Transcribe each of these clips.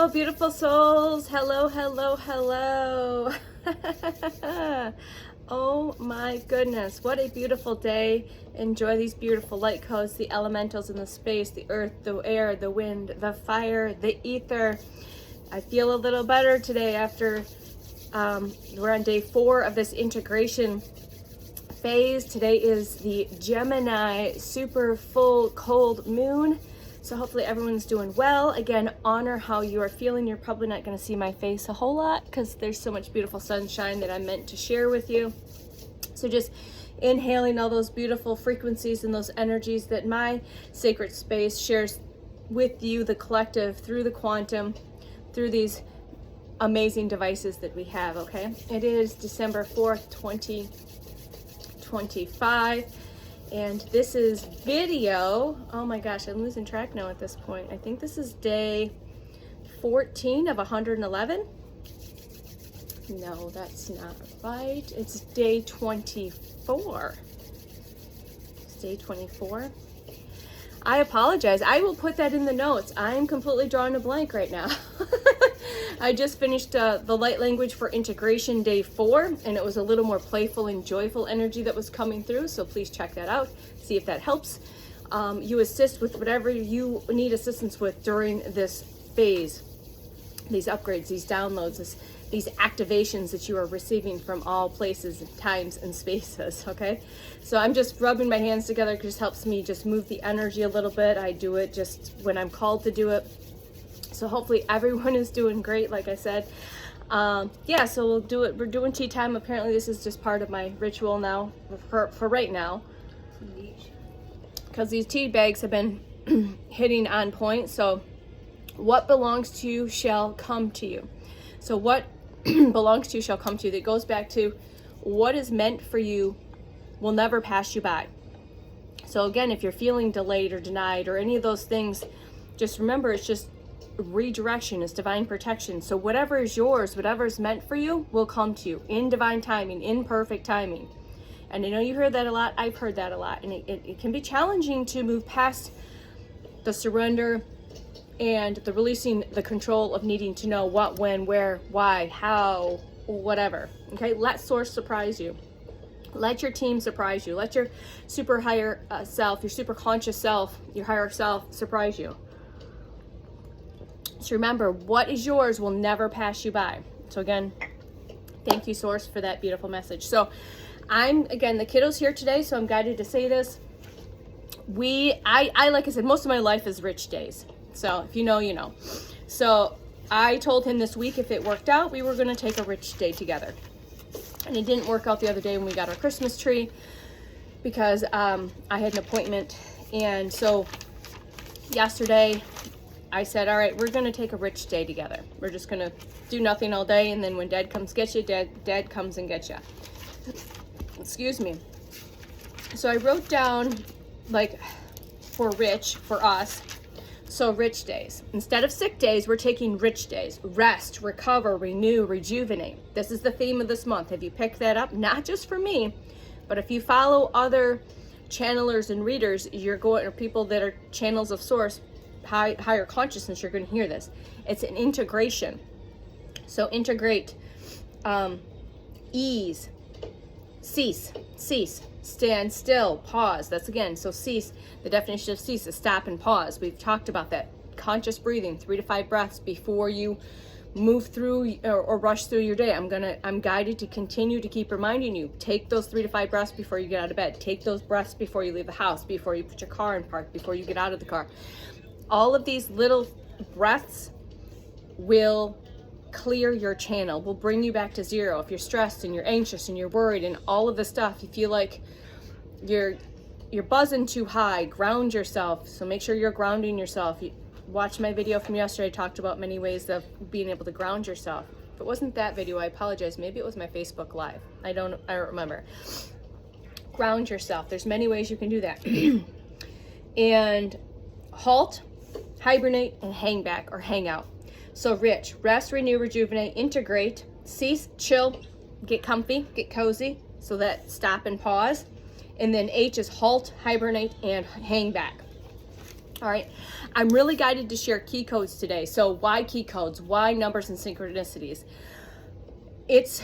Hello, beautiful souls. Hello, hello, hello. Oh my goodness, what a beautiful day. Enjoy these beautiful light codes, the elementals in the space, the earth, the air, the wind, the fire, the ether. I feel a little better today after we're on day 4 of this integration phase. Today is the Gemini super full cold moon. So hopefully everyone's doing well. Again, honor how you are feeling. You're probably not going to see my face a whole lot because there's so much beautiful sunshine that I'm meant to share with you. So just inhaling all those beautiful frequencies and those energies that my sacred space shares with you, the collective, through the quantum, through these amazing devices that we have, okay? It is December 4th, 2025. And this is video, oh my gosh, I'm losing track now at this point. I think this is day 14 of 111. No, that's not right. It's day 24. It's day 24. I apologize. I will put that in the notes. I'm completely drawing a blank right now. I just finished the light language for integration day 4, and it was a little more playful and joyful energy that was coming through. So please check that out. See if that helps. You assist with whatever you need assistance with during this phase. These upgrades, these downloads, these activations that you are receiving from all places, times, and spaces, okay? So I'm just rubbing my hands together because it helps me just move the energy a little bit. I do it just when I'm called to do it. So hopefully everyone is doing great, like I said. Yeah, so we'll do it. We're doing tea time. Apparently this is just part of my ritual now, for right now. Because these tea bags have been hitting on point. So what belongs to you shall come to you. So what belongs to you shall come to you. That goes back to what is meant for you will never pass you by. So again, if you're feeling delayed or denied or any of those things, just remember it's just redirection, is divine protection. So whatever is yours, whatever is meant for you will come to you in divine timing, in perfect timing. And I know you heard that a lot. I've heard that a lot. And it can be challenging to move past the surrender and the releasing the control of needing to know what, when, where, why, how, whatever. Okay, let source surprise you. Let your team surprise you. Let your super higher self, your super conscious self, your higher self surprise you. So remember, what is yours will never pass you by. So again, thank you, Source, for that beautiful message. So again, the kiddos here today, so I'm guided to say this. I like I said, most of my life is rich days. So if you know, you know. So I told him this week, if it worked out, we were going to take a rich day together. And it didn't work out the other day when we got our Christmas tree because I had an appointment. And so yesterday I said, all right, we're going to take a rich day together. We're just going to do nothing all day. And then when Dad comes get you, Dad comes and gets you. Excuse me. So I wrote down, like, for rich, for us. So rich days. Instead of sick days, we're taking rich days. Rest, recover, renew, rejuvenate. This is the theme of this month. Have you picked that up? Not just for me, but if you follow other channelers and readers, you're going, or people that are channels of source, higher consciousness, you're going to hear this. It's an integration. So integrate, ease, cease, stand still, pause. That's again, so cease, the definition of cease is stop and pause. We've talked about that. Conscious breathing, 3 to 5 breaths before you move through or rush through your day. I'm guided to continue to keep reminding you, take those 3 to 5 breaths before you get out of bed. Take those breaths before you leave the house, before you put your car in park, before you get out of the car. All of these little breaths will clear your channel, will bring you back to zero. If you're stressed and you're anxious and you're worried and all of the stuff, you feel like you're buzzing too high, ground yourself. So make sure you're grounding yourself. You watch my video from yesterday. I talked about many ways of being able to ground yourself. If it wasn't that video, I apologize. Maybe it was my Facebook Live. I don't remember. Ground yourself. There's many ways you can do that. And halt, hibernate, and hang back or hang out. So rich, rest, renew, rejuvenate, integrate, cease, chill, get comfy, get cozy. So that stop and pause. And then H is halt, hibernate, and hang back. All right, I'm really guided to share key codes today. So why key codes? Why numbers and synchronicities? It's,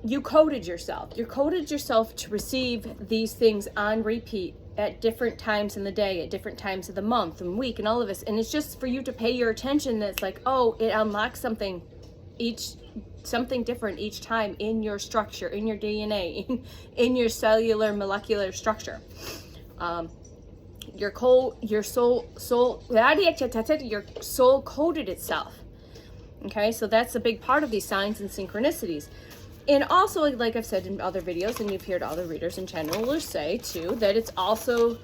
you coded yourself. You coded yourself to receive these things on repeat at different times in the day, at different times of the month and week and all of this. And it's just for you to pay your attention. That's like, oh, it unlocks something different each time in your structure, in your DNA, in your cellular molecular structure. Your soul coded itself. Okay, so that's a big part of these signs and synchronicities. And also, like I've said in other videos, and you've heard other readers and channelers say too, that it's also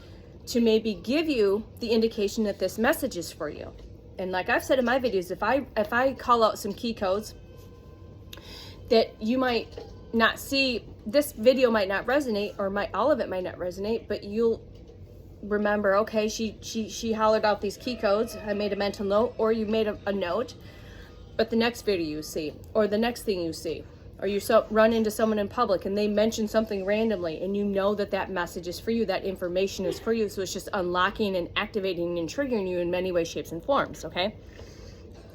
to maybe give you the indication that this message is for you. And like I've said in my videos, if I call out some key codes that you might not see, this video might not resonate, or all of it might not resonate, but you'll remember, okay, she hollered out these key codes. I made a mental note, or you made a note, but the next video you see, or the next thing you see, or you run into someone in public and they mention something randomly, and you know that that message is for you, that information is for you. So it's just unlocking and activating and triggering you in many ways, shapes, and forms, okay?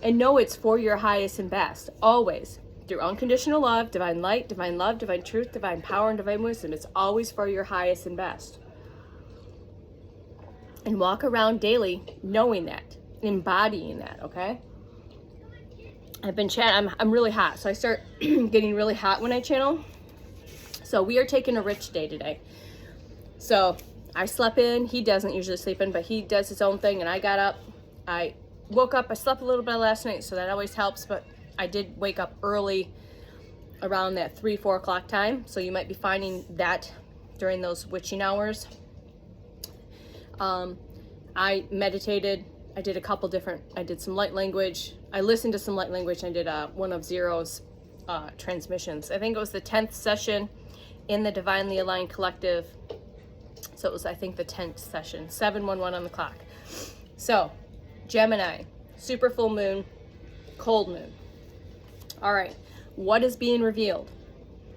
And know it's for your highest and best, always. Through unconditional love, divine light, divine love, divine truth, divine power, and divine wisdom. It's always for your highest and best. And walk around daily knowing that, embodying that, okay? I've been I'm really hot, so I start getting really hot when I channel. So we are taking a rich day today. So I slept in. He doesn't usually sleep in, but he does his own thing, and I got up. I woke up. I slept a little bit last night, so that always helps, but I did wake up early around that 3-4 o'clock time. So you might be finding that during those witching hours. I meditated. I did I did some light language. I listened to some light language. I did one of Zero's transmissions. I think it was the 10th session in the Divinely Aligned Collective. So it was, I think, the 10th session, 711 on the clock. So Gemini, super full moon, cold moon. All right, what is being revealed?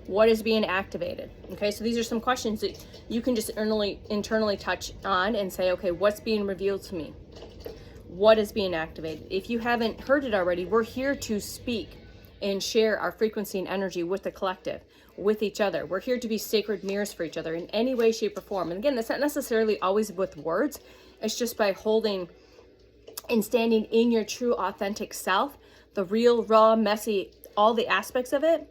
What is being activated? Okay, so these are some questions that you can just internally touch on and say, okay, what's being revealed to me? What is being activated? If you haven't heard it already, we're here to speak and share our frequency and energy with the collective, with each other. We're here to be sacred mirrors for each other in any way, shape, or form. And again, that's not necessarily always with words. It's just by holding and standing in your true, authentic self, the real, raw, messy, all the aspects of it.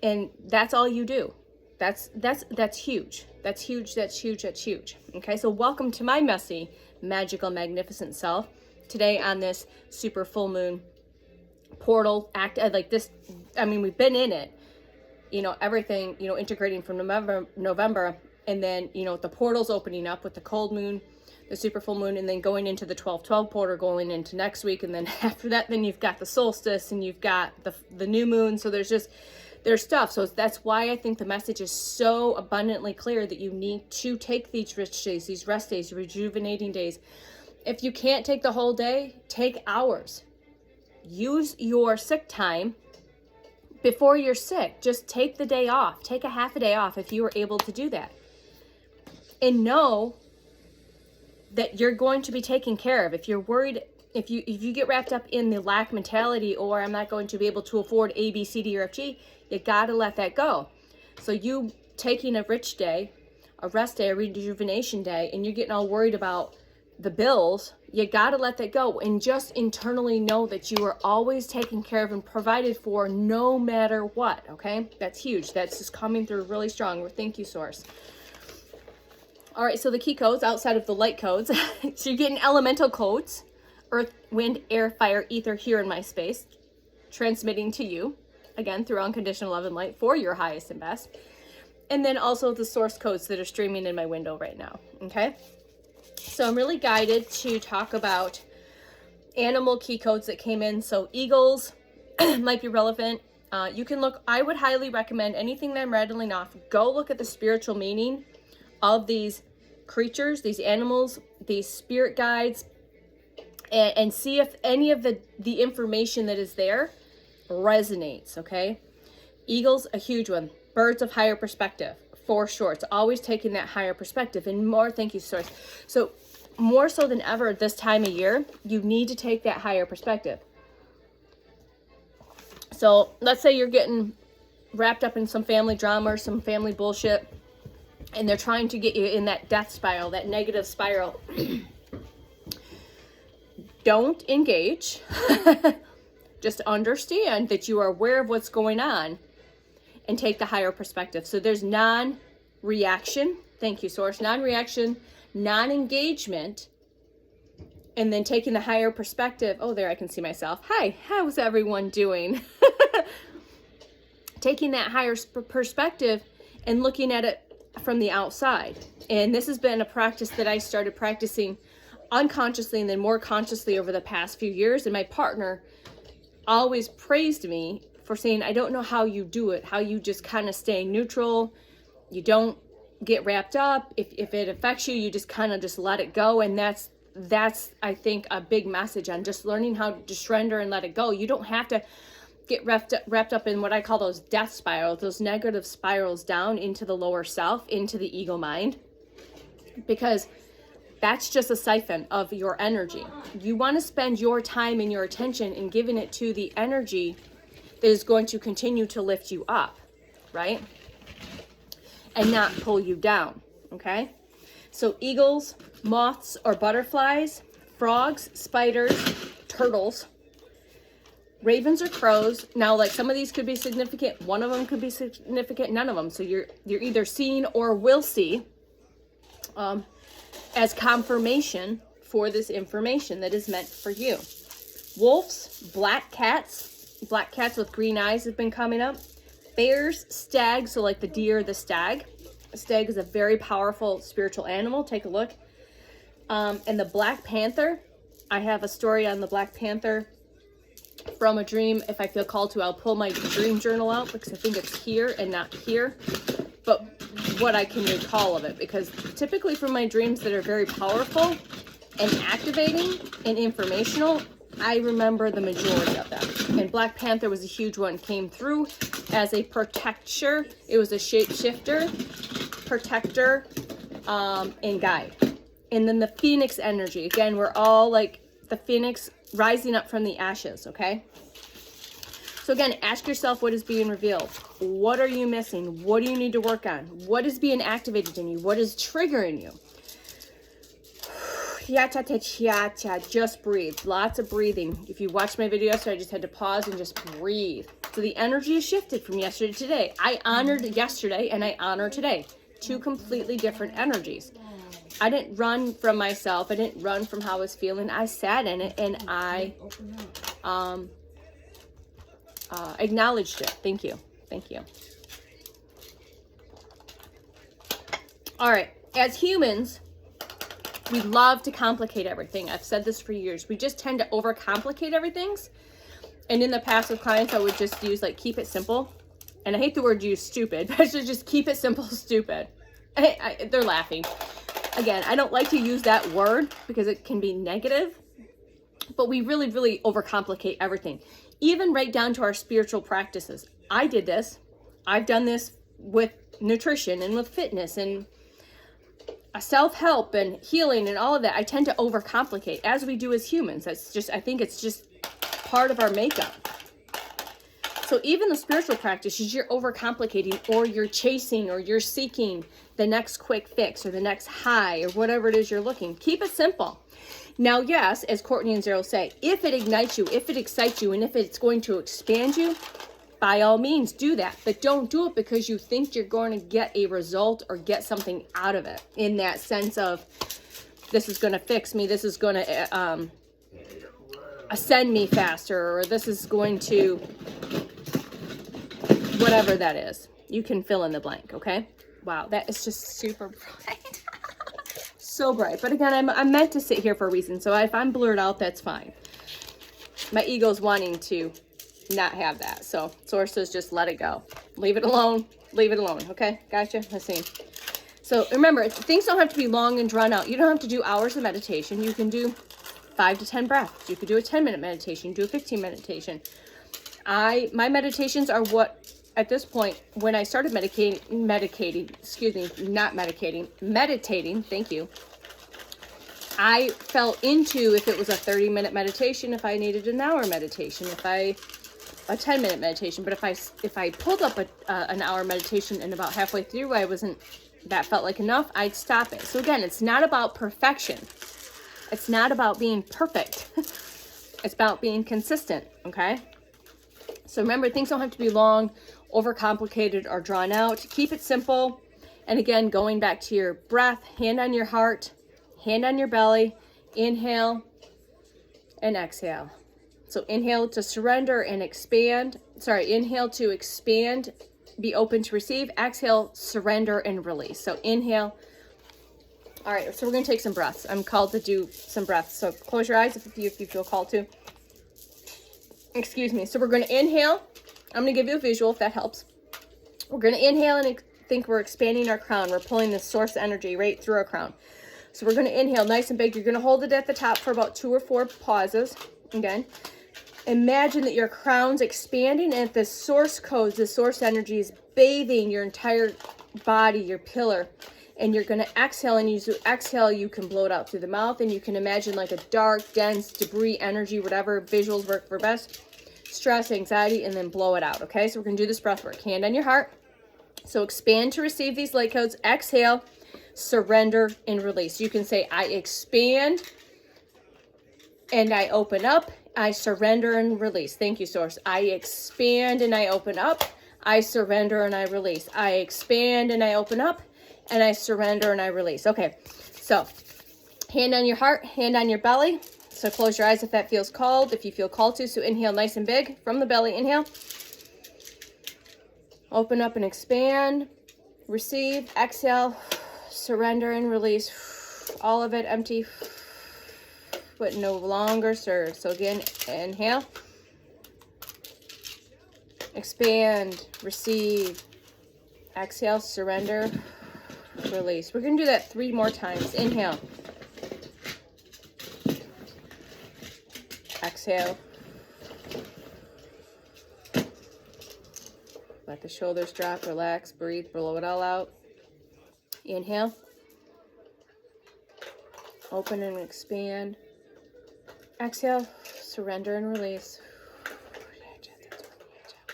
And that's all you do. That's huge. That's huge. That's huge. That's huge. Okay, so welcome to my messy, magical, magnificent self today on this super full moon portal act like this. I mean, we've been in it, everything, integrating from November, and then, the portal's opening up with the cold moon, the super full moon, and then going into the 12/12 portal going into next week. And then after that, then you've got the solstice and you've got the new moon. So there's stuff. So that's why I think the message is so abundantly clear that you need to take these rich days, these rest days, rejuvenating days. If you can't take the whole day, take hours. Use your sick time before you're sick. Just take the day off. Take a half a day off if you are able to do that. And know that you're going to be taken care of. If you're worried, if you get wrapped up in the lack mentality, or I'm not going to be able to afford A, B, C, D, or F, G, you gotta let that go. So you taking a rich day, a rest day, a rejuvenation day, and you're getting all worried about the bills, you gotta let that go and just internally know that you are always taken care of and provided for no matter what, okay? That's huge. That's just coming through really strong. Thank you, Source. All right, so the key codes outside of the light codes, so you're getting elemental codes, earth, wind, air, fire, ether here in my space, transmitting to you, again, through unconditional love and light for your highest and best. And then also the source codes that are streaming in my window right now, okay? So I'm really guided to talk about animal key codes that came in. So eagles might be relevant. You can look, I would highly recommend anything that I'm rattling off, go look at the spiritual meaning of these creatures, these animals, these spirit guides, and see if any of the information that is there resonates, okay? Eagles, a huge one. Birds of higher perspective, for sure. It's always taking that higher perspective and more. Thank you, Source. So more so than ever at this time of year, you need to take that higher perspective. So let's say you're getting wrapped up in some family drama or some family bullshit, and they're trying to get you in that death spiral, that negative spiral. Don't engage. Just understand that you are aware of what's going on and take the higher perspective. So there's non-reaction. Thank you, Source. Non-reaction, non-engagement, and then taking the higher perspective. Oh, there I can see myself. Hi, how's everyone doing? Taking that higher perspective and looking at it from the outside. And this has been a practice that I started practicing unconsciously and then more consciously over the past few years. And my partner always praised me for saying, I don't know how you do it, how you just kind of stay neutral. You don't get wrapped up. If it affects you, you just kind of just let it go. And that's I think a big message on just learning how to surrender and let it go. You don't have to get wrapped up in what I call those death spirals, those negative spirals down into the lower self, into the ego mind, because that's just a siphon of your energy. You want to spend your time and your attention in giving it to the energy that is going to continue to lift you up, right? And not pull you down, okay? So eagles, moths, or butterflies, frogs, spiders, turtles, ravens or crows. Now, like some of these could be significant. One of them could be significant, none of them. So you're either seeing or will see as confirmation for this information that is meant for you. Wolves, black cats with green eyes have been coming up. Bears, stags, so like the deer, the stag. A stag is a very powerful spiritual animal. Take a look. And the Black Panther. I have a story on the Black Panther from a dream. If I feel called to, I'll pull my dream journal out because I think it's here and not here. But what I can recall of it, because typically from my dreams that are very powerful and activating and informational, I remember the majority of them. And Black Panther was a huge one. Came through as a protector. It was a shapeshifter, protector, and guide. And then the Phoenix energy. Again, we're all like the Phoenix rising up from the ashes, okay? So again, ask yourself what is being revealed. What are you missing? What do you need to work on? What is being activated in you? What is triggering you? Just breathe. Lots of breathing. If you watched my video yesterday, I just had to pause and just breathe. So the energy has shifted from yesterday to today. I honored yesterday and I honor today. Two completely different energies. I didn't run from myself. I didn't run from how I was feeling. I sat in it and I acknowledged it. Thank you. Thank you. All right. As humans, we love to complicate everything. I've said this for years. We just tend to overcomplicate everything. And in the past with clients, I would just use like, keep it simple. And I hate the word use stupid, but I should just keep it simple, stupid. They're laughing. Again, I don't like to use that word because it can be negative, but we really, really overcomplicate everything. Even right down to our spiritual practices. I did this. I've done this with nutrition and with fitness and self-help and healing and all of that. I tend to overcomplicate, as we do as humans. That's just, I think it's just part of our makeup. So even the spiritual practices, you're overcomplicating, or you're chasing, or you're seeking the next quick fix or the next high or whatever it is you're looking. Keep it simple. Now, yes, as Courtney and Zero say, if it ignites you, if it excites you, and if it's going to expand you, by all means do that. But don't do it because you think you're going to get a result or get something out of it, in that sense of, this is going to fix me, this is going to ascend me faster, or this is going to, whatever that is. You can fill in the blank, okay? Wow, that is just super bright. So bright. But again, I'm meant to sit here for a reason. So if I'm blurred out, that's fine. My ego's wanting to not have that. So Source says just let it go. Leave it alone. Leave it alone. Okay? Gotcha? Let's see. So remember, things don't have to be long and drawn out. You don't have to do hours of meditation. You can do 5 to 10 breaths. You could do a 10-minute meditation. Do a 15-minute meditation. My meditations are what, at this point, when I started meditating, thank you. I fell into if it was a 30-minute meditation, if I needed an hour meditation, a 10-minute meditation. But if I pulled up an hour meditation and about halfway through that felt like enough, I'd stop it. So again, it's not about perfection. It's not about being perfect. It's about being consistent, okay? So remember, things don't have to be long, overcomplicated, or drawn out. Keep it simple. And again, going back to your breath, hand on your heart, hand on your belly, inhale and exhale. So inhale to surrender and expand. Sorry, inhale to expand, be open to receive. Exhale, surrender and release. So inhale. All right, so we're going to take some breaths. I'm called to do some breaths. So close your eyes if you feel called to. Excuse me. So we're going to inhale. I'm going to give you a visual if that helps. We're going to inhale and think we're expanding our crown. We're pulling the source energy right through our crown. So we're going to inhale nice and big. You're going to hold it at the top for about 2 or 4 pauses. Again, imagine that your crown's expanding and the source codes, the source energy is bathing your entire body, your pillar. And you're going to exhale, and as you exhale, you can blow it out through the mouth, and you can imagine like a dark, dense debris energy, whatever visuals work for best, stress, anxiety, and then blow it out, okay? So we're going to do this breath work. Hand on your heart. So expand to receive these light codes. Exhale, surrender, and release. You can say, I expand, and I open up. I surrender and release. Thank you, Source. I expand, and I open up. I surrender, and I release. I expand, and I open up. And I surrender and I release. Okay, so hand on your heart, hand on your belly. So close your eyes if that feels called, if you feel called to. So inhale nice and big from the belly. Inhale. Open up and expand. Receive. Exhale. Surrender and release. All of it empty. But no longer serves. So again, inhale. Expand. Receive. Exhale. Surrender. Release. We're going to do that 3 more times. Inhale. Exhale. Let the shoulders drop. Relax. Breathe. Blow it all out. Inhale. Open and expand. Exhale. Surrender and release.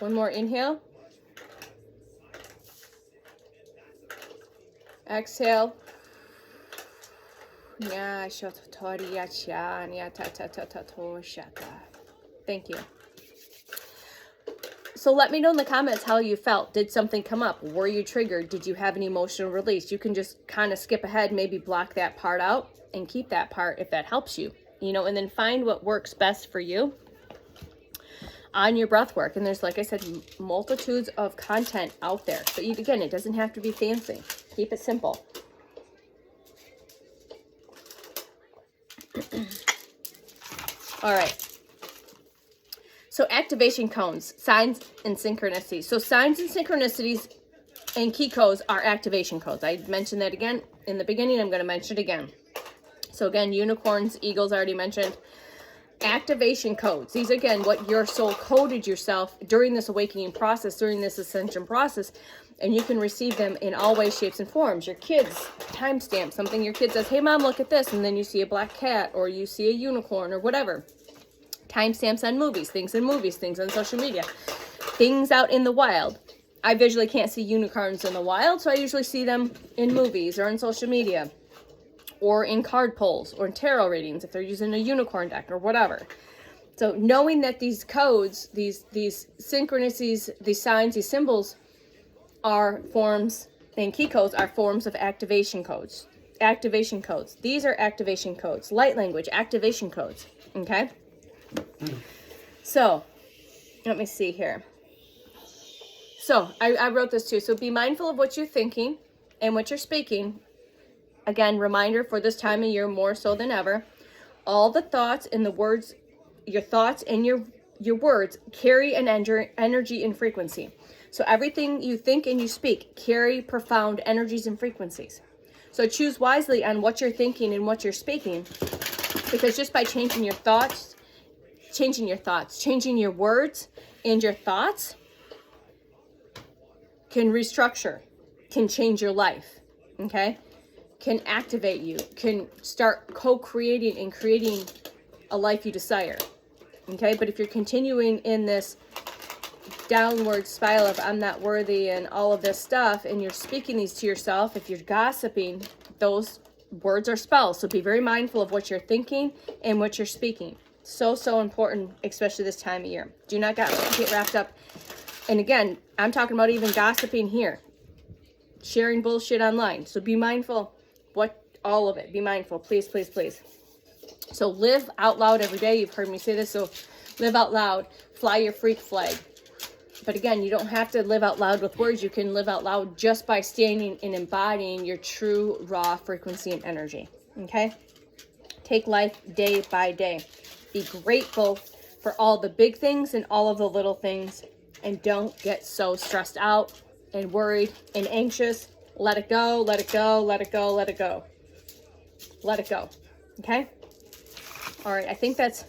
1 more. Inhale. Exhale. Thank you. So let me know in the comments how you felt. Did something come up? Were you triggered? Did you have an emotional release? You can just kind of skip ahead, maybe block that part out and keep that part if that helps you, and then find what works best for you on your breath work. And there's, like I said, multitudes of content out there. So again, it doesn't have to be fancy. Keep it simple. All right. So activation cones, signs and synchronicities. So signs and synchronicities and key codes are activation codes. I mentioned that again in the beginning. I'm going to mention it again. So again, unicorns, eagles, I already mentioned. Activation codes. These, again, what your soul coded yourself during this awakening process, during this ascension process. And you can receive them in all ways, shapes, and forms. Your kids, timestamp, something your kid says, hey, Mom, look at this. And then you see a black cat or you see a unicorn or whatever. Timestamps on movies, things on social media, things out in the wild. I visually can't see unicorns in the wild, so I usually see them in movies or on social media or in card pulls or in tarot readings if they're using a unicorn deck or whatever. So knowing that these codes, these synchronicities, these signs, these symbols are forms, and key codes are forms of activation codes. Activation codes. These are activation codes. Light language, activation codes. Okay? So, let me see here. So, I wrote this too. So, be mindful of what you're thinking and what you're speaking. Again, reminder for this time of year more so than ever. All the thoughts and the words, your thoughts and your words carry an energy and frequency. So everything you think and you speak carry profound energies and frequencies. So choose wisely on what you're thinking and what you're speaking, because just by changing your words and your thoughts can restructure, can change your life. Okay? can activate you, can start co-creating and creating a life you desire. Okay, but if you're continuing in this downward spiral of I'm not worthy and all of this stuff, and you're speaking these to yourself, if you're gossiping, those words are spells. So be very mindful of what you're thinking and what you're speaking. So important, especially this time of year. Do not get wrapped up. And again, I'm talking about even gossiping here, sharing bullshit online. So be mindful, all of it. Be mindful, please, please, please. So live out loud every day. You've heard me say this. So live out loud, fly your freak flag. But again, you don't have to live out loud with words. You can live out loud just by standing and embodying your true raw frequency and energy. Okay? Take life day by day. Be grateful for all the big things and all of the little things. And don't get so stressed out and worried and anxious. Let it go, let it go, let it go, let it go. Let it go. Okay? All right, I think that's...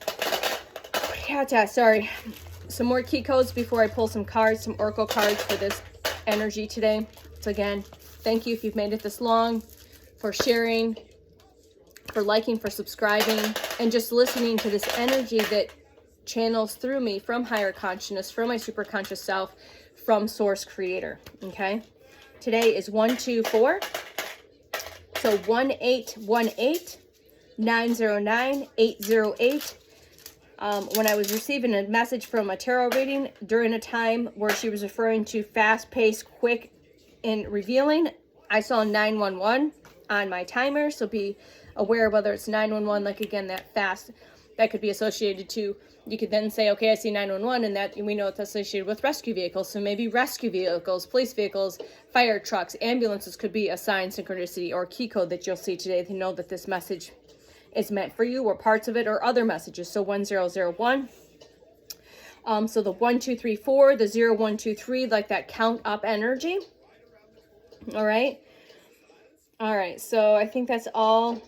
Yeah, sorry. Some more key codes before I pull some cards, some oracle cards for this energy today. So again, thank you if you've made it this long, for sharing, for liking, for subscribing, and just listening to this energy that channels through me from higher consciousness, from my super conscious self, from source creator. Okay? Today is 124. So 1818 909 808. When I was receiving a message from a tarot reading during a time where she was referring to fast-paced, quick, and revealing, I saw 911 on my timer. So be aware whether it's 911, like again, that fast, that could be associated to, you could then say, okay, I see 911, and that we know it's associated with rescue vehicles. So maybe rescue vehicles, police vehicles, fire trucks, ambulances could be a sign, synchronicity, or key code that you'll see today to know that this message is meant for you, or parts of it, or other messages. So 1001. So the 1234, the 0123, like that count up energy. All right. All right. So I think that's all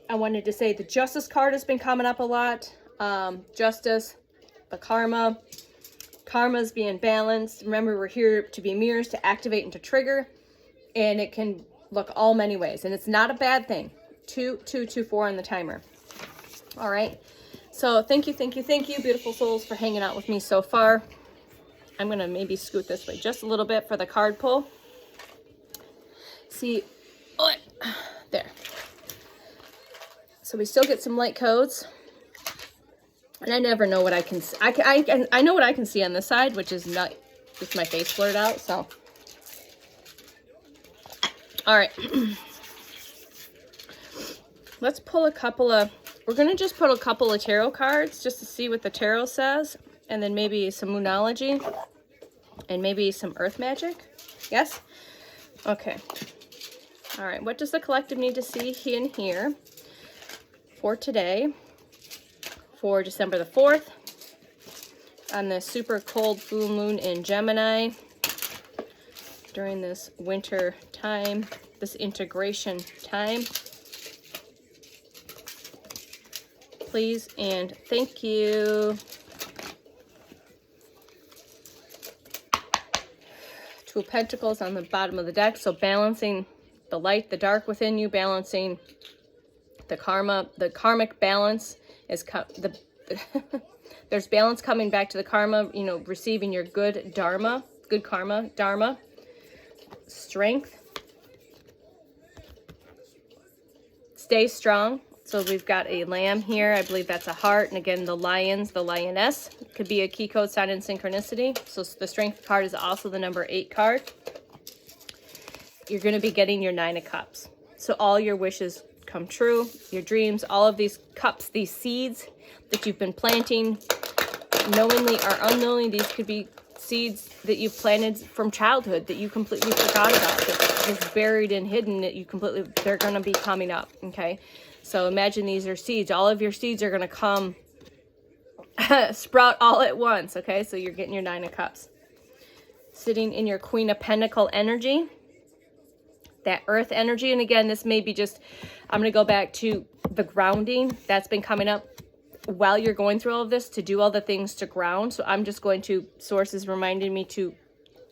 I wanted to say. The justice card has been coming up a lot. Justice, the karma's being balanced. Remember, we're here to be mirrors, to activate and to trigger, and it can look all many ways, and it's not a bad thing. 2224 on the timer. All right. So thank you, beautiful souls, for hanging out with me so far. I'm going to maybe scoot this way just a little bit for the card pull. See, there. So we still get some light codes. And I never know what I can see. I know what I can see on this side, which is not just my face blurred out. So, all right. Let's pull a couple of, we're going to just put a couple of tarot cards just to see what the tarot says. And then maybe some moonology. And maybe some earth magic. Yes? Okay. All right. What does the collective need to see in here for today? For December the 4th, on this super cold full moon in Gemini, during this winter time, this integration time. Please and thank you. Two of Pentacles on the bottom of the deck, so balancing the light, the dark within you, balancing the karmic balance. Is there's balance coming back to the karma, you know, receiving your good dharma, good karma, dharma, strength. Stay strong. So we've got a lamb here. I believe that's a heart. And again, the lions, the lioness, could be a key code sign in synchronicity. So the strength card is also the number 8 card. You're going to be getting your 9 of cups. So all your wishes come true, your dreams, all of these cups, these seeds that you've been planting, knowingly or unknowingly. These could be seeds that you've planted from childhood that you completely forgot about, that was buried and hidden, that you completely, they're going to be coming up. Okay, so imagine these are seeds. All of your seeds are going to come sprout all at once. Okay, so you're getting your 9 of cups, sitting in your Queen of Pentacle energy, that earth energy. And again, this may be just, I'm going to go back to the grounding that's been coming up while you're going through all of this, to do all the things to ground. So I'm just going to, sources reminded me to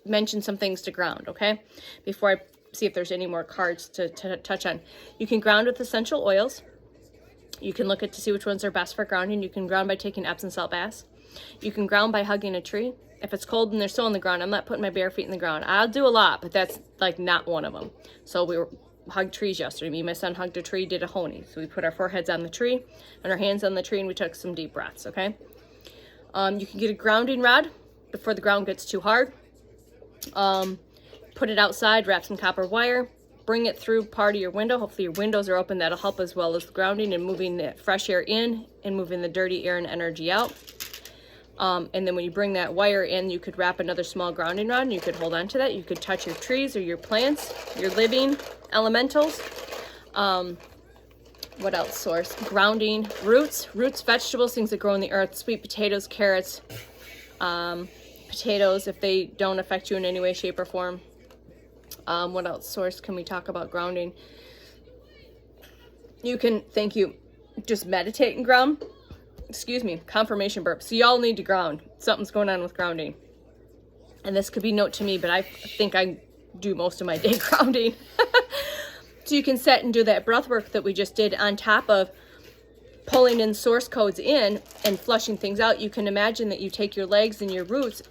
mention some things to ground, okay, before I see if there's any more cards to touch on. You can ground with essential oils. You can look at to see which ones are best for grounding. You can ground by taking Epsom salt baths. You can ground by hugging a tree. If it's cold and they're still on the ground, I'm not putting my bare feet in the ground. I'll do a lot, but that's like not one of them. So we hugged trees yesterday. Me and my son hugged a tree, did a honey. So we put our foreheads on the tree and our hands on the tree, and we took some deep breaths, okay? You can get a grounding rod before the ground gets too hard. Put it outside, wrap some copper wire, bring it through part of your window. Hopefully your windows are open. That'll help as well as the grounding and moving the fresh air in and moving the dirty air and energy out. And then when you bring that wire in, you could wrap another small grounding rod and you could hold on to that. You could touch your trees or your plants, your living elementals. What else? Source. Grounding. Roots, vegetables, things that grow in the earth, sweet potatoes, carrots, potatoes, if they don't affect you in any way, shape, or form. What else? Source. Can we talk about grounding? You can, thank you, just meditate and ground. Excuse me, confirmation burp. So y'all need to ground. Something's going on with grounding. And this could be note to me, but I think I do most of my day grounding. So you can set and do that breath work that we just did on top of pulling in source codes in and flushing things out. You can imagine that you take your legs and your roots,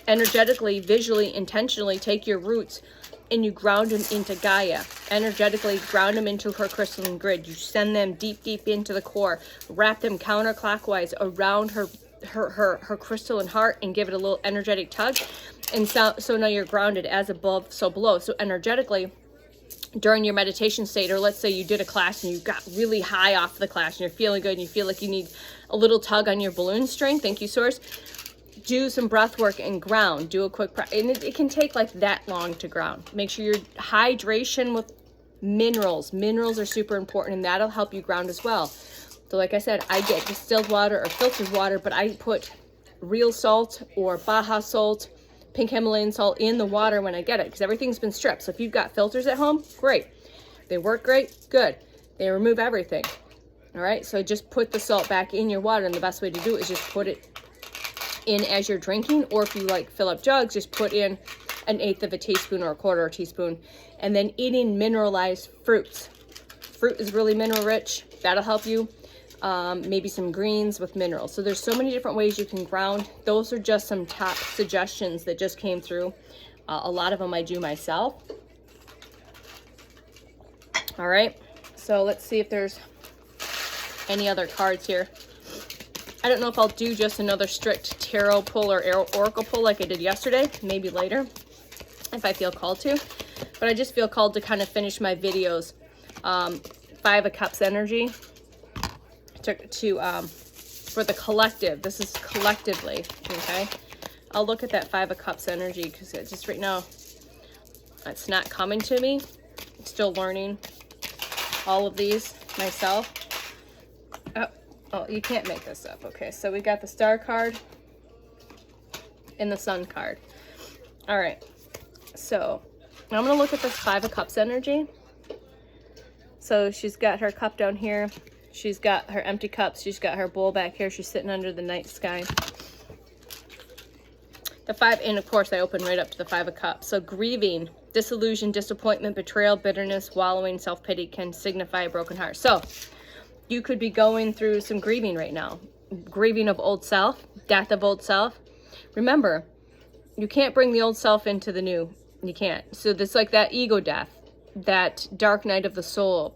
energetically, visually, intentionally take your roots and you ground them into Gaia. Energetically ground them into her crystalline grid. You send them deep, deep into the core. Wrap them counterclockwise around her crystalline heart and give it a little energetic tug. And so now you're grounded, as above, so below. So energetically, during your meditation state, or let's say you did a class and you got really high off the class and you're feeling good and you feel like you need a little tug on your balloon string. Thank you, Source. Do some breath work and ground. Do a quick, and it can take like that long to ground. Make sure your hydration with minerals. Minerals are super important, and that'll help you ground as well. So like I said, I get distilled water or filtered water, but I put real salt or Baja salt, pink Himalayan salt in the water when I get it, because everything's been stripped. So if you've got filters at home, great. They work great, good. They remove everything. All right, so just put the salt back in your water, and the best way to do it is just put it in as you're drinking, or if you like fill up jugs, just put in 1/8 of a teaspoon or 1/4 teaspoon. And then eating mineralized fruits. Fruit is really mineral rich. That'll help you. Maybe some greens with minerals. So there's so many different ways you can ground. Those are just some top suggestions that just came through. A lot of them I do myself. All right, so let's see if there's any other cards here. I don't know if I'll do just another strict tarot pull or oracle pull like I did yesterday. Maybe later if I feel called to. But I just feel called to kind of finish my videos. 5 of Cups energy for the collective. This is collectively, okay? I'll look at that 5 of Cups energy because it's just right now, it's not coming to me. I'm still learning all of these myself. Oh, you can't make this up. Okay, so we got the Star card and the Sun card. All right, so I'm going to look at this 5 of Cups energy. So she's got her cup down here. She's got her empty cups. She's got her bowl back here. She's sitting under the night sky. The 5, and of course I open right up to the 5 of Cups. So grieving, disillusion, disappointment, betrayal, bitterness, wallowing, self-pity can signify a broken heart. So you could be going through some grieving right now. Grieving of old self, death of old self. Remember, you can't bring the old self into the new. You can't. So it's like that ego death, that dark night of the soul,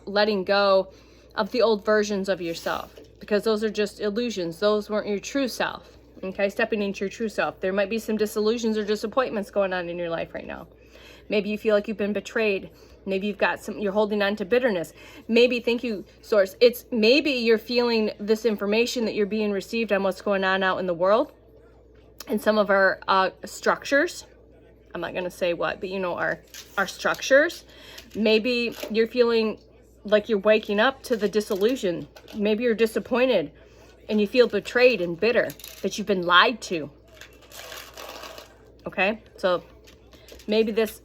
letting go of the old versions of yourself, because those are just illusions. Those weren't your true self. Okay, stepping into your true self. There might be some disillusions or disappointments going on in your life right now. Maybe you feel like you've been betrayed. Maybe you've got you're holding on to bitterness. Maybe, thank you, Source, it's maybe you're feeling this information that you're being received on what's going on out in the world and some of our structures. I'm not going to say what, but you know, our structures. Maybe you're feeling like you're waking up to the disillusion. Maybe you're disappointed and you feel betrayed and bitter that you've been lied to. Okay, so maybe this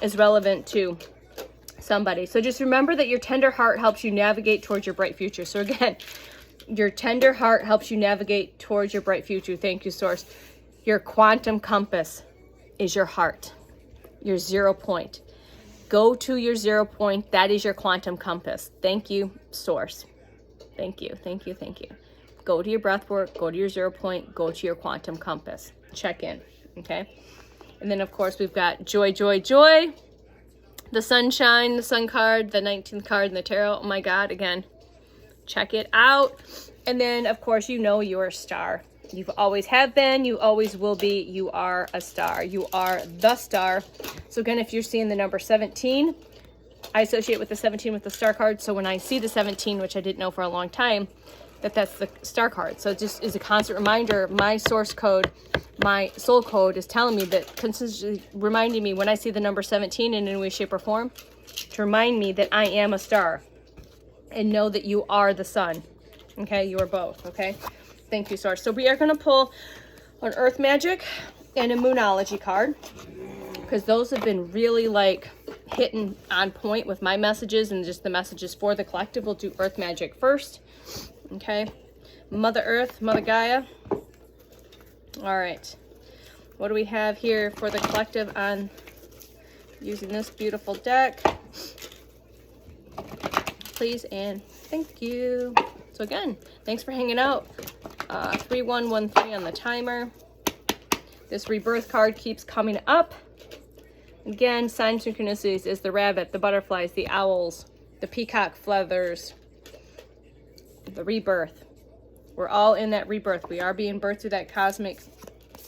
is relevant to somebody. So just remember that your tender heart helps you navigate towards your bright future. So again, your tender heart helps you navigate towards your bright future. Thank you, Source. Your quantum compass is your heart, your 0 point. Go to your 0 point. That is your quantum compass. Thank you, source. Thank you, thank you, thank you. Go to your breath work, go to your 0 point, go to your quantum compass. Check in, okay? And then, of course, we've got joy, joy, joy. The sunshine, the sun card, the 19th card in the tarot. Oh my God, again, check it out. And then, of course, you know you're a star. You've always have been, you always will be, you are a star. You are the star. So again, if you're seeing the number 17, I associate with the 17 with the star card. So when I see the 17, which I didn't know for a long time, that's the star card. So it just is a constant reminder. My source code, my soul code is telling me that, consistently reminding me when I see the number 17 in any way, shape, or form, to remind me that I am a star and know that you are the sun. Okay, you are both. Okay, thank you, source. So we are going to pull an earth magic and a moonology card, because those have been really like hitting on point with my messages and just the messages for the collective. We'll do earth magic first. Okay, Mother Earth, Mother Gaia. All right, what do we have here for the collective on using this beautiful deck? Please and thank you. So again, thanks for hanging out. 3113 on the timer. This rebirth card keeps coming up. Again, sign synchronicities is the rabbit, the butterflies, the owls, the peacock feathers, the rebirth. We're all in that rebirth. We are being birthed through that cosmic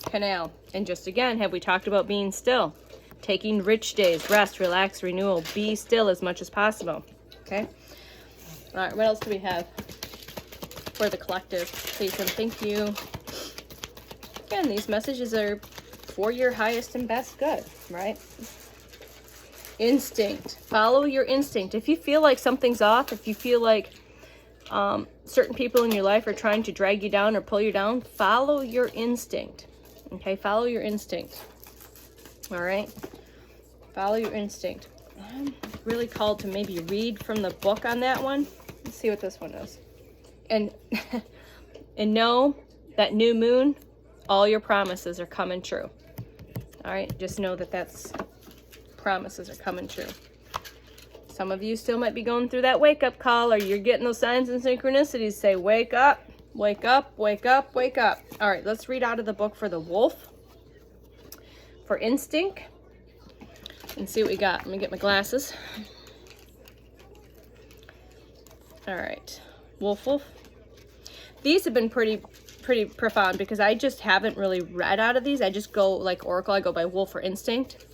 canal. And just again, have we talked about being still? Taking rich days, rest, relax, renewal, be still as much as possible. Okay? All right, what else do we have for the collective? Please and thank you. Again, these messages are for your highest and best good, right? Instinct. Follow your instinct. If you feel like something's off, if you feel like certain people in your life are trying to drag you down or pull you down, follow your instinct. Okay, follow your instinct. All right, follow your instinct. I'm really called to maybe read from the book on that one. Let's see what this one is. And and know that new moon, all your promises are coming true. All right, just know that that's promises are coming true. Some of you still might be going through that wake-up call, or you're getting those signs and synchronicities say, wake up, wake up, wake up, wake up. All right, let's read out of the book for the wolf, for instinct, and see what we got. Let me get my glasses. All right, wolf. These have been pretty profound, because I just haven't really read out of these. I just go like Oracle, I go by wolf or instinct.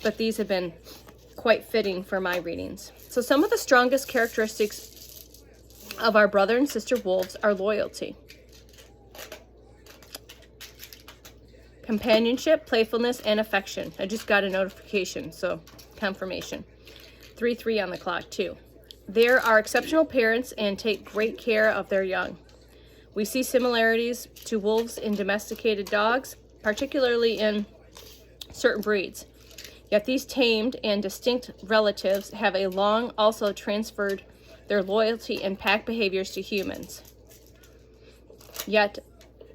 But these have been quite fitting for my readings. So some of the strongest characteristics of our brother and sister wolves are loyalty, companionship, playfulness, and affection. I just got a notification, so confirmation. 3-3 on the clock too. There are exceptional parents and take great care of their young. We see similarities to wolves in domesticated dogs, particularly in certain breeds. Yet these tamed and distinct relatives have a long also transferred their loyalty and pack behaviors to humans. Yet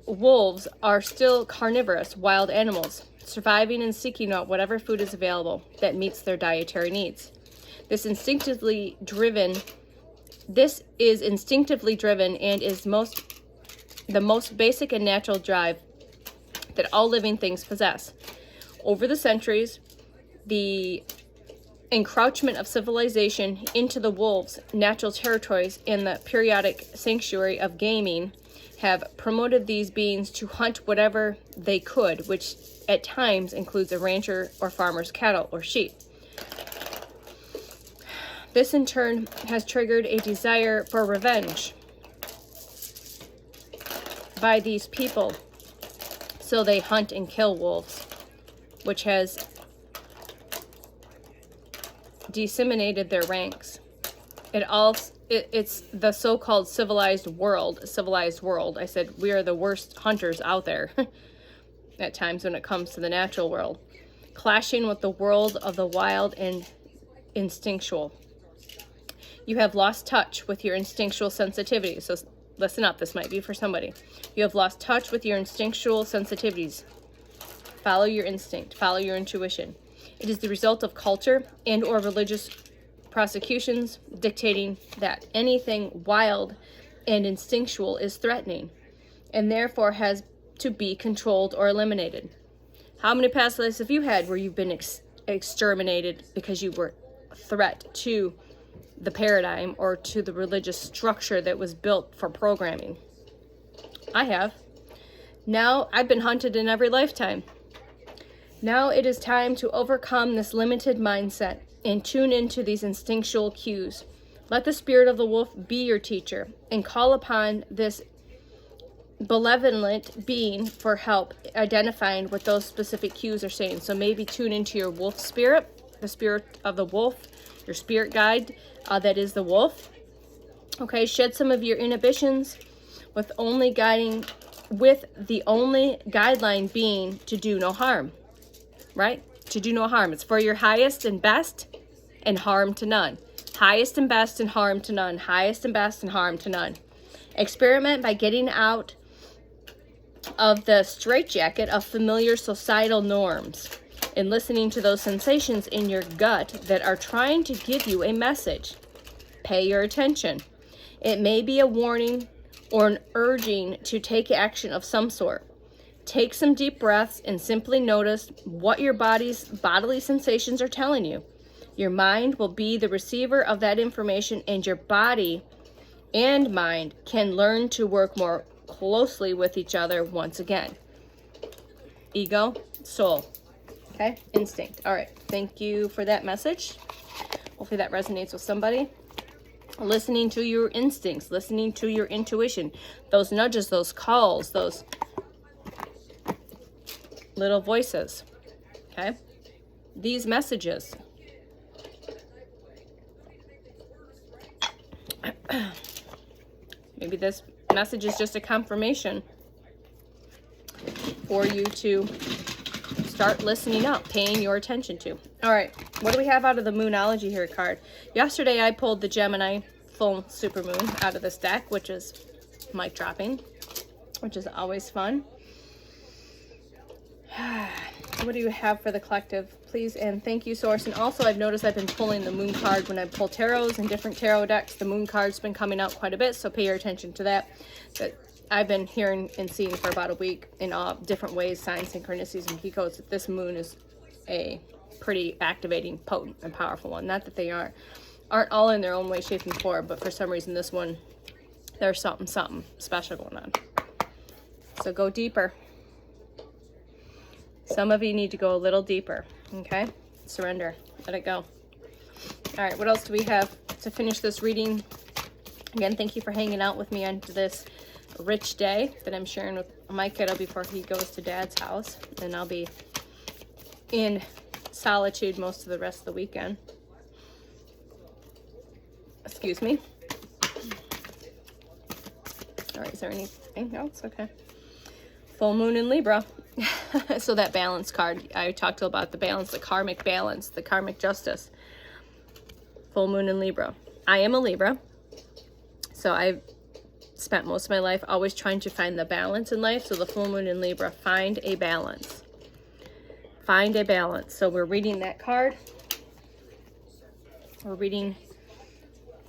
wolves are still carnivorous wild animals, surviving and seeking out whatever food is available that meets their dietary needs. This is instinctively driven and is the most basic and natural drive that all living things possess. Over the centuries, the encroachment of civilization into the wolves' natural territories and the periodic sanctuary of gaming have promoted these beings to hunt whatever they could, which at times includes a rancher or farmer's cattle or sheep. This in turn has triggered a desire for revenge by these people, so they hunt and kill wolves, which has disseminated their ranks. It's the so-called civilized world. I said we are the worst hunters out there at times when it comes to the natural world, clashing with the world of the wild and instinctual. You have lost touch with your instinctual sensitivity. So listen up, this might be for somebody. You have lost touch with your instinctual sensitivities. Follow your instinct, follow your intuition. It is the result of culture and or religious prosecutions dictating that anything wild and instinctual is threatening and therefore has to be controlled or eliminated. How many past lives have you had where you've been exterminated because you were a threat to the paradigm or to the religious structure that was built for programming? I have. Now I've been hunted in every lifetime. Now it is time to overcome this limited mindset and tune into these instinctual cues. Let the spirit of the wolf be your teacher and call upon this benevolent being for help identifying what those specific cues are saying. So maybe tune into your wolf spirit, the spirit of the wolf, your spirit guide that is the wolf. Okay, shed some of your inhibitions with the only guideline being to do no harm, right? To do no harm. It's for your highest and best and harm to none. Highest and best and harm to none. Highest and best and harm to none. Experiment by getting out of the straitjacket of familiar societal norms and listening to those sensations in your gut that are trying to give you a message. Pay your attention. It may be a warning or an urging to take action of some sort. Take some deep breaths and simply notice what your body's bodily sensations are telling you. Your mind will be the receiver of that information, and your body and mind can learn to work more closely with each other once again. Ego, soul, okay? Instinct. All right, thank you for that message. Hopefully that resonates with somebody. Listening to your instincts, listening to your intuition, those nudges, those calls, those little voices, okay? These messages. Maybe this message is just a confirmation for you to start listening up, paying your attention to. All right, what do we have out of the Moonology here card? Yesterday I pulled the Gemini full supermoon out of this deck, which is mic dropping, which is always fun. What do you have for the collective? Please and thank you, Source. And also I've noticed I've been pulling the moon card when I pull tarots and different tarot decks. The moon card's been coming out quite a bit, so pay your attention to that. But I've been hearing and seeing for about a week in all different ways, signs, synchronicities, and key codes, that this moon is a pretty activating, potent, and powerful one. Not that they aren't all in their own way, shape, and form, but for some reason this one, there's something special going on. So go deeper. Some of you need to go a little deeper, okay? Surrender. Let it go. All right, what else do we have to finish this reading? Again, thank you for hanging out with me on this rich day that I'm sharing with my kiddo before he goes to Dad's house. And I'll be in solitude most of the rest of the weekend. Excuse me. All right, is there anything else? Okay. Full moon in Libra. So that balance card, I talked about the balance, the karmic balance, the karmic justice. Full moon in Libra. I am a Libra. So I've spent most of my life always trying to find the balance in life. So the full moon in Libra, find a balance. Find a balance. So we're reading that card. We're reading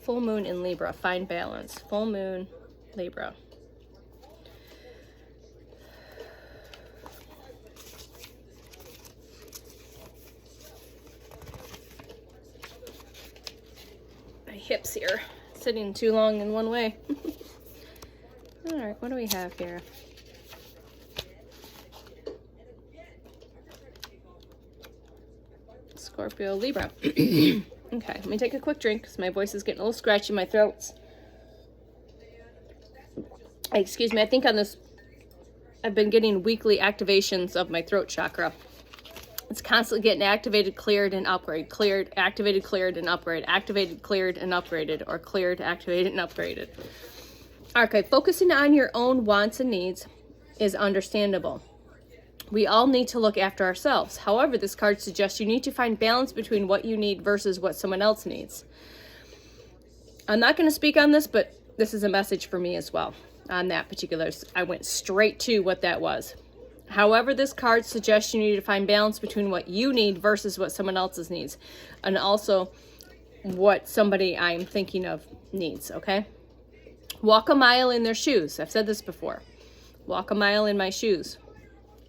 full moon in Libra, find balance. Full moon, Libra. Hips here, sitting too long in one way. All right, what do we have here? Scorpio, Libra. Okay, let me take a quick drink because my voice is getting a little scratchy in my throat. Excuse me, I think on this, I've been getting weekly activations of my throat chakra. It's constantly getting activated, cleared, and upgraded. Cleared, activated, cleared, and upgraded. Activated, cleared, and upgraded. Or cleared, activated, and upgraded. Okay, focusing on your own wants and needs is understandable. We all need to look after ourselves. However, this card suggests you need to find balance between what you need versus what someone else needs. I'm not going to speak on this, but this is a message for me as well. On that particular, I went straight to what that was. However, this card suggests you need to find balance between what you need versus what someone else's needs, and also what somebody I'm thinking of needs, okay? Walk a mile in their shoes. I've said this before. Walk a mile in my shoes.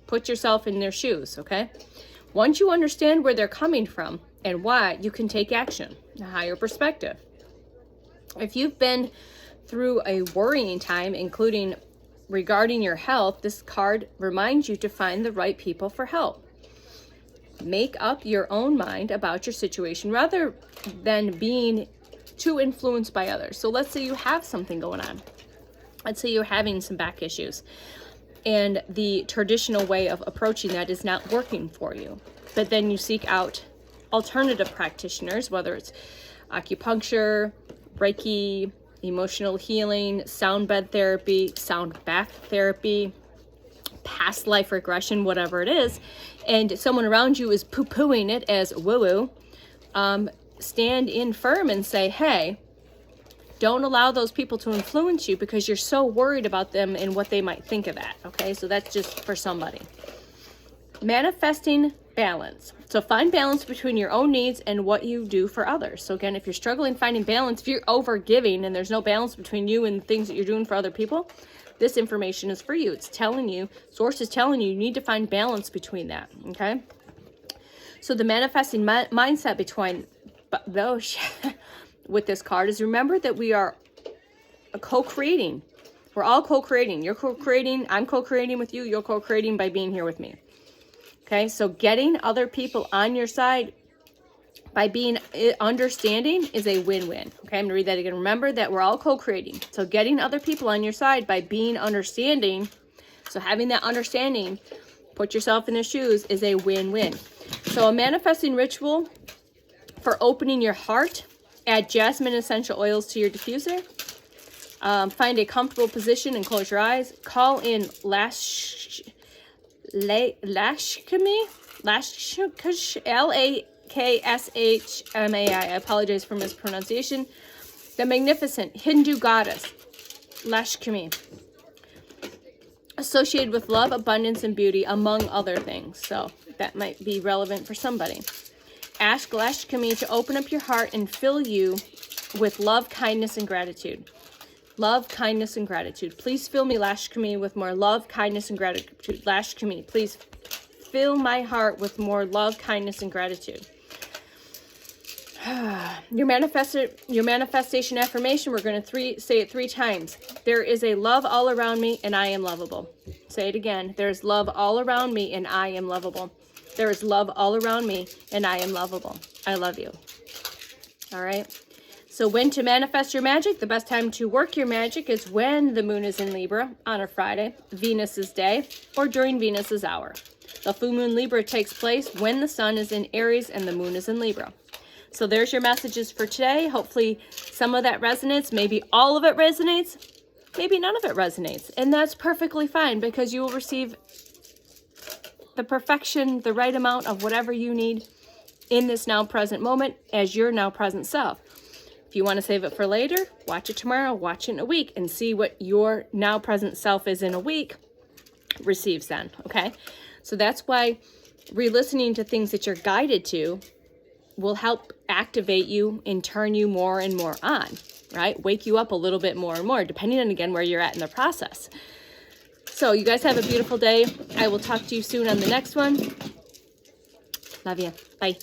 Put yourself in their shoes, okay? Once you understand where they're coming from and why, you can take action, a higher perspective. If you've been through a worrying time, including regarding your health, this card reminds you to find the right people for help. Make up your own mind about your situation rather than being too influenced by others. So let's say you have something going on. Let's say you're having some back issues and the traditional way of approaching that is not working for you. But then you seek out alternative practitioners, whether it's acupuncture, Reiki, emotional healing, sound bed therapy, sound bath therapy, past life regression, whatever it is, and someone around you is poo-pooing it as woo-woo, stand in firm and say, hey, don't allow those people to influence you because you're so worried about them and what they might think of that, okay? So that's just for somebody. Manifesting balance. So find balance between your own needs and what you do for others. So again, if you're struggling finding balance, if you're over giving and there's no balance between you and things that you're doing for other people, this information is for you. It's telling you, source is telling you, you need to find balance between that, okay? So the manifesting mindset between those with this card is remember that we are co-creating. We're all co-creating. You're co-creating, I'm co-creating with you, you're co-creating by being here with me. Okay, so getting other people on your side by being understanding is a win-win. Okay, I'm going to read that again. Remember that we're all co-creating. So getting other people on your side by being understanding, so having that understanding, put yourself in their shoes, is a win-win. So a manifesting ritual for opening your heart, add jasmine essential oils to your diffuser. Find a comfortable position and close your eyes. Call in Lashkami, Lakshmi, I apologize for mispronunciation. The magnificent Hindu goddess, Lakshmi, associated with love, abundance, and beauty, among other things. So that might be relevant for somebody. Ask Lakshmi to open up your heart and fill you with love, kindness, and gratitude. Love, kindness, and gratitude. Please fill me, Lakshmi, with more love, kindness, and gratitude. Lakshmi, please fill my heart with more love, kindness, and gratitude. Your manifestation affirmation, we're going to say it 3 times. There is a love all around me, and I am lovable. Say it again. There's love all around me, and I am lovable. There is love all around me, and I am lovable. I love you. All right. So when to manifest your magic? The best time to work your magic is when the moon is in Libra on a Friday, Venus's day, or during Venus's hour. The full moon Libra takes place when the sun is in Aries and the moon is in Libra. So there's your messages for today. Hopefully some of that resonates. Maybe all of it resonates. Maybe none of it resonates. And that's perfectly fine because you will receive the perfection, the right amount of whatever you need in this now present moment as your now present self. If you want to save it for later, watch it tomorrow, watch it in a week, and see what your now present self is in a week receives then, okay? So that's why re-listening to things that you're guided to will help activate you and turn you more and more on, right? Wake you up a little bit more and more, depending on, again, where you're at in the process. So you guys have a beautiful day. I will talk to you soon on the next one. Love you. Bye.